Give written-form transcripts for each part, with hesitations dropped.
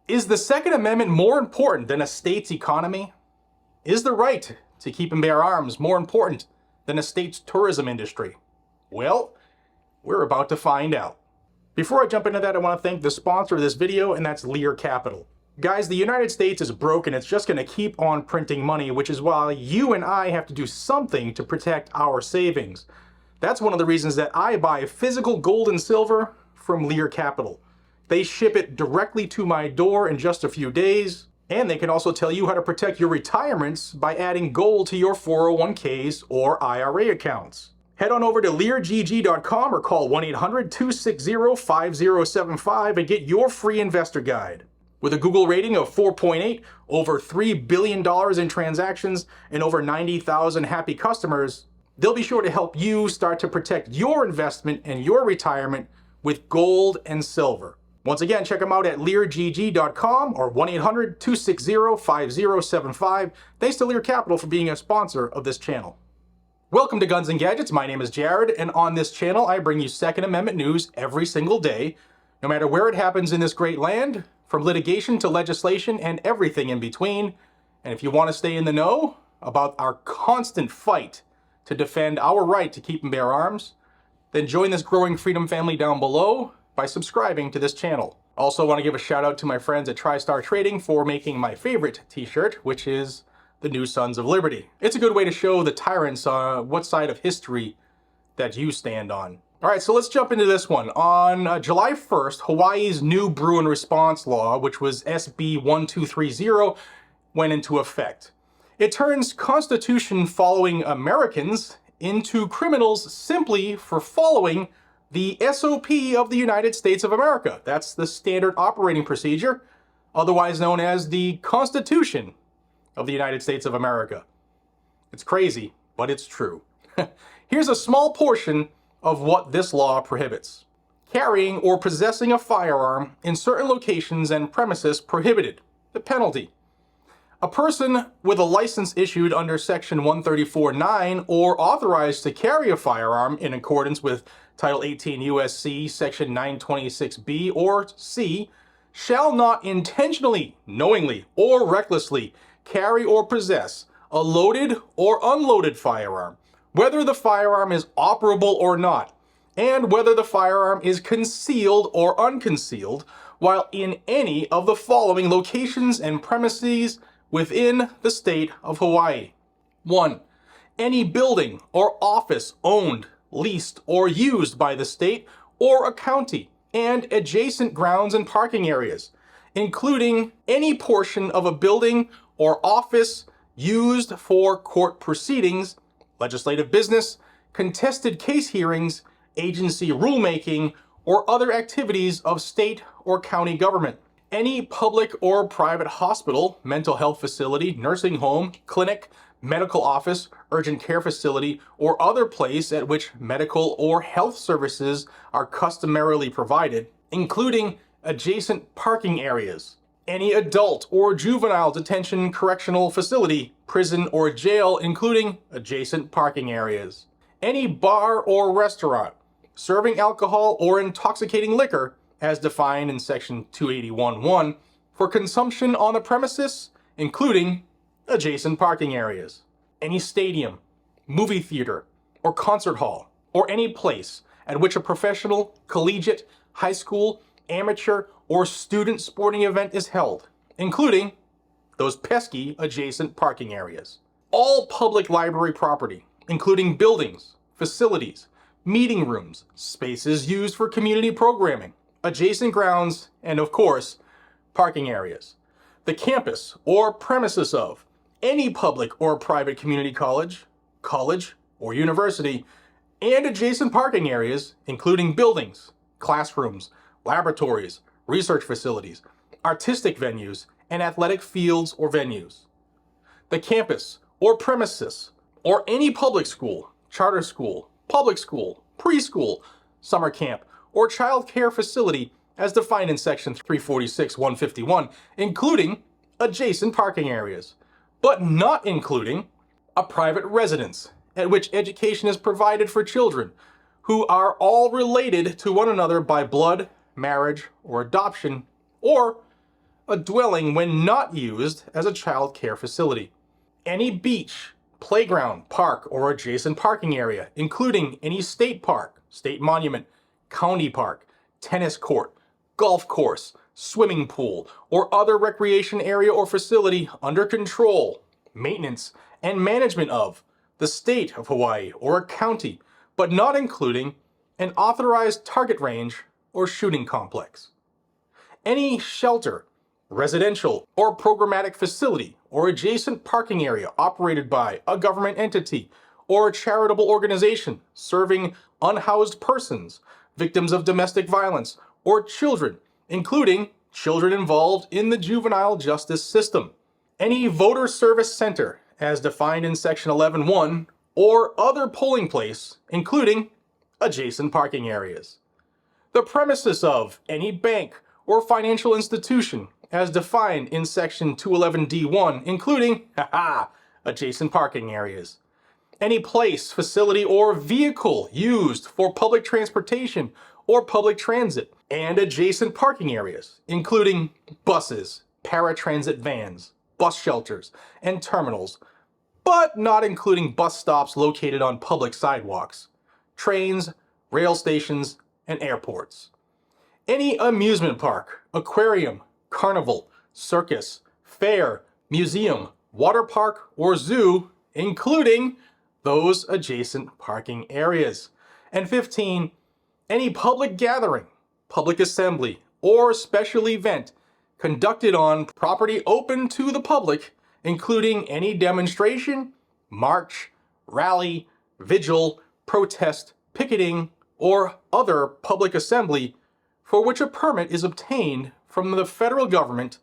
Is the Second Amendment more important than a state's economy? Is the right to keep and bear arms more important than a state's tourism industry? Well, we're about to find out. Before I jump into that, I want to thank the sponsor of this video, and that's Lear Capital. Guys, the United States is broke and it's just going to keep on printing money, which is why you and I have to do something to protect our savings. That's one of the reasons that I buy physical gold and silver from Lear Capital. They ship it directly to my door in just a few days, and they can also tell you how to protect your retirements by adding gold to your 401ks or IRA accounts. Head on over to LearGG.com or call 1-800-260-5075 and get your free investor guide. With a Google rating of 4.8, over $3 billion in transactions, and over 90,000 happy customers, they'll be sure to help you start to protect your investment and your retirement with gold and silver. Once again, check them out at LearGG.com or 1-800-260-5075. Thanks to Lear Capital for being a sponsor of this channel. Welcome to Guns and Gadgets. My name is Jared, and on this channel I bring you Second Amendment news every single day, no matter where it happens in this great land, from litigation to legislation and everything in between. And if you want to stay in the know about our constant fight to defend our right to keep and bear arms, then join this growing freedom family down below by subscribing to this channel. Also want to give a shout out to my friends at TriStar Trading for making my favorite t-shirt, which is the new Sons of Liberty. It's a good way to show the tyrants what side of history that you stand on. All right, so let's jump into this one. On July 1st, Hawaii's new Bruin response law, which was SB 1230, went into effect. It turns Constitution-following Americans into criminals simply for following the SOP of the United States of America. That's the standard operating procedure, otherwise known as the Constitution of the United States of America. It's crazy, but it's true. Here's a small portion of what this law prohibits. Carrying or possessing a firearm in certain locations and premises prohibited. The penalty: a person with a license issued under Section 134(9) or authorized to carry a firearm in accordance with Title 18 U.S.C. Section 926B or C shall not intentionally, knowingly, or recklessly carry or possess a loaded or unloaded firearm, whether the firearm is operable or not, and whether the firearm is concealed or unconcealed, while in any of the following locations and premises within the state of Hawaii. 1. Any building or office owned, leased, or used by the state or a county, and adjacent grounds and parking areas, including any portion of a building or office used for court proceedings, legislative business, contested case hearings, agency rulemaking, or other activities of state or county government. Any public or private hospital, mental health facility, nursing home, clinic, medical office, urgent care facility, or other place at which medical or health services are customarily provided, including adjacent parking areas. Any adult or juvenile detention correctional facility, prison or jail, including adjacent parking areas. Any bar or restaurant serving alcohol or intoxicating liquor as defined in Section 281(1) for consumption on the premises, including adjacent parking areas. Any stadium, movie theater, or concert hall, or any place at which a professional, collegiate, high school, amateur, or student sporting event is held, including those pesky adjacent parking areas. All public library property, including buildings, facilities, meeting rooms, spaces used for community programming, adjacent grounds, and of course, parking areas. The campus or premises of any public or private community college, or university, and adjacent parking areas, including buildings, classrooms, laboratories, research facilities, artistic venues, and athletic fields or venues. The campus or premises or any public school, charter school, public school, preschool, summer camp, or child care facility as defined in Section 346(151), including adjacent parking areas, but not including a private residence at which education is provided for children who are all related to one another by blood, marriage, or adoption, or a dwelling when not used as a child care facility. Any beach, playground, park, or adjacent parking area, including any state park, state monument, county park, tennis court, golf course, swimming pool, or other recreation area or facility under control, maintenance, and management of the state of Hawaii or a county, but not including an authorized target range or shooting complex. Any shelter, residential, or programmatic facility or adjacent parking area operated by a government entity or a charitable organization serving unhoused persons, victims of domestic violence, or children, including children involved in the juvenile justice system. Any voter service center, as defined in Section 11.1, or other polling place, including adjacent parking areas. The premises of any bank or financial institution, as defined in Section 211D1, including, adjacent parking areas. Any place, facility, or vehicle used for public transportation or public transit, and adjacent parking areas, including buses, paratransit vans, bus shelters, and terminals, but not including bus stops located on public sidewalks, trains, rail stations, and airports. Any amusement park, aquarium, carnival, circus, fair, museum, water park, or zoo, including those adjacent parking areas. And 15, any public gathering, public assembly, or special event conducted on property open to the public, including any demonstration, march, rally, vigil, protest, picketing, or other public assembly for which a permit is obtained from the federal government,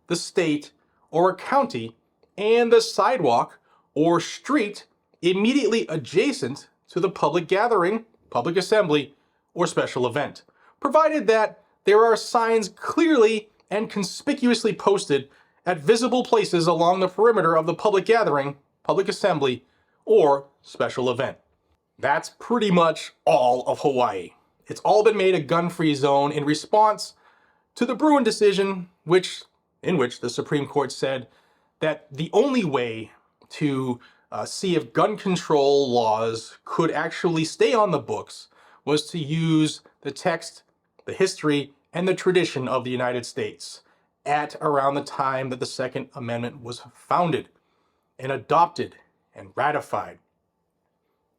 the state, or a county, and the sidewalk or street immediately adjacent to the public gathering, public assembly, or special event, provided that there are signs clearly and conspicuously posted at visible places along the perimeter of the public gathering, public assembly, or special event. That's pretty much all of Hawaii. It's all been made a gun-free zone in response to the Bruin decision, in which the Supreme Court said that the only way to see if gun control laws could actually stay on the books was to use the text, the history, and the tradition of the United States at around the time that the Second Amendment was founded and adopted and ratified.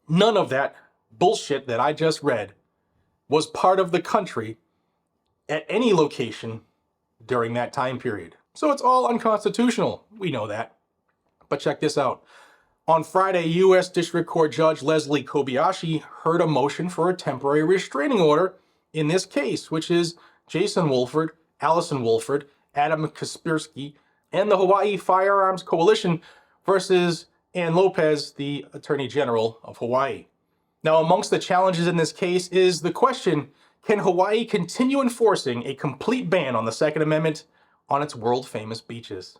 None of that bullshit that I just read was part of the country at any location during that time period. So it's all unconstitutional. We know that. But check this out. On Friday, U.S. District Court Judge Leslie Kobayashi heard a motion for a temporary restraining order in this case, which is Jason Wolford, Allison Wolford, Adam Kaspersky, and the Hawaii Firearms Coalition versus Ann Lopez, the Attorney General of Hawaii. Now, amongst the challenges in this case is the question, can Hawaii continue enforcing a complete ban on the Second Amendment on its world-famous beaches?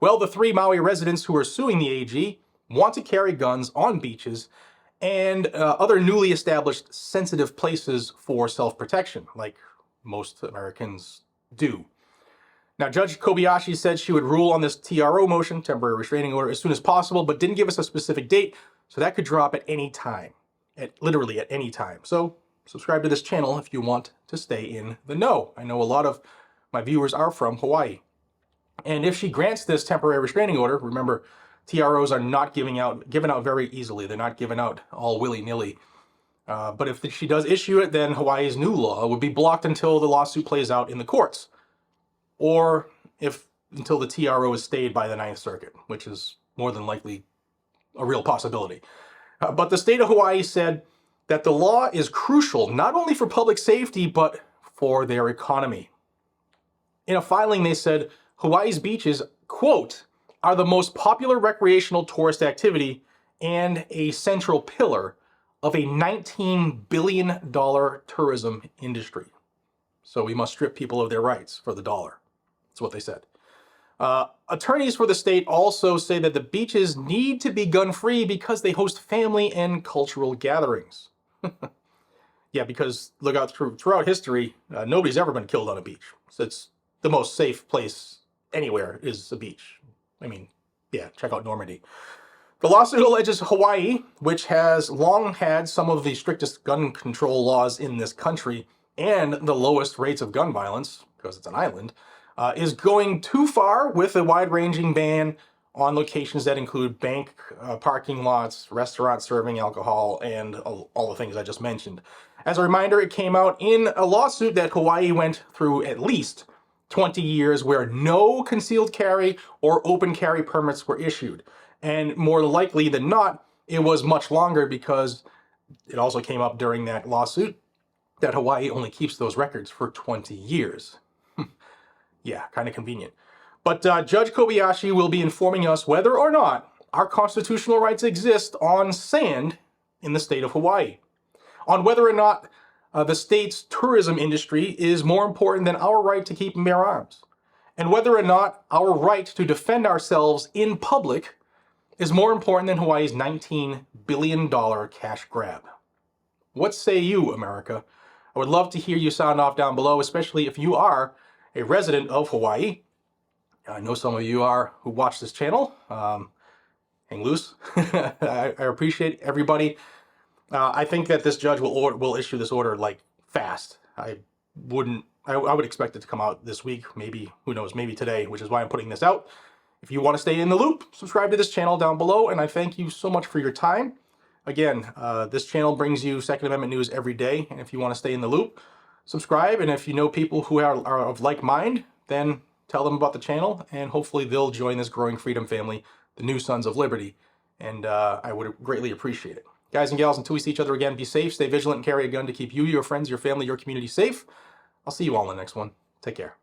Well, the 3 Maui residents who are suing the AG want to carry guns on beaches and other newly established sensitive places for self-protection, like most Americans do. Now, Judge Kobayashi said she would rule on this TRO motion, temporary restraining order, as soon as possible, but didn't give us a specific date, so that could drop at any time, literally at any time. So subscribe to this channel if you want to stay in the know. I know a lot of my viewers are from Hawaii. And if she grants this temporary restraining order, remember, TROs are not given out very easily. They're not given out all willy-nilly. But if she does issue it, then Hawaii's new law would be blocked until the lawsuit plays out in the courts. Or until the TRO is stayed by the Ninth Circuit, which is more than likely a real possibility. But the state of Hawaii said that the law is crucial not only for public safety, but for their economy. In a filing, they said Hawaii's beaches, quote, are the most popular recreational tourist activity and a central pillar of a $19 billion tourism industry. So we must strip people of their rights for the dollar. That's what they said. Attorneys for the state also say that the beaches need to be gun-free because they host family and cultural gatherings. Yeah, because look out throughout history, nobody's ever been killed on a beach. So the most safe place anywhere is a beach. I mean, yeah, check out Normandy. The lawsuit alleges Hawaii, which has long had some of the strictest gun control laws in this country and the lowest rates of gun violence, because it's an island, is going too far with a wide-ranging ban on locations that include bank parking lots, restaurants serving alcohol, and all the things I just mentioned. As a reminder, it came out in a lawsuit that Hawaii went through at least 20 years where no concealed carry or open carry permits were issued. And more likely than not, it was much longer because it also came up during that lawsuit that Hawaii only keeps those records for 20 years. Yeah, kind of convenient. But Judge Kobayashi will be informing us whether or not our constitutional rights exist on sand in the state of Hawaii, on whether or not the state's tourism industry is more important than our right to keep and bear arms, and whether or not our right to defend ourselves in public is more important than Hawaii's $19 billion cash grab. What say you, America? I would love to hear you sound off down below, especially if you are a resident of Hawaii. I know some of you are who watch this channel. Hang loose. I appreciate everybody. I think that this judge will issue this order like fast. I would expect it to come out this week, maybe, who knows, maybe today, which is why I'm putting this out. If you want to stay in the loop, subscribe to this channel down below, and I thank you so much for your time. Again, this channel brings you Second Amendment news every day, and if you want to stay in the loop, subscribe, and if you know people who are of like mind, then tell them about the channel, and hopefully they'll join this growing freedom family, the new Sons of Liberty, and I would greatly appreciate it. Guys and gals, until we see each other again, be safe, stay vigilant, and carry a gun to keep you, your friends, your family, your community safe. I'll see you all in the next one. Take care.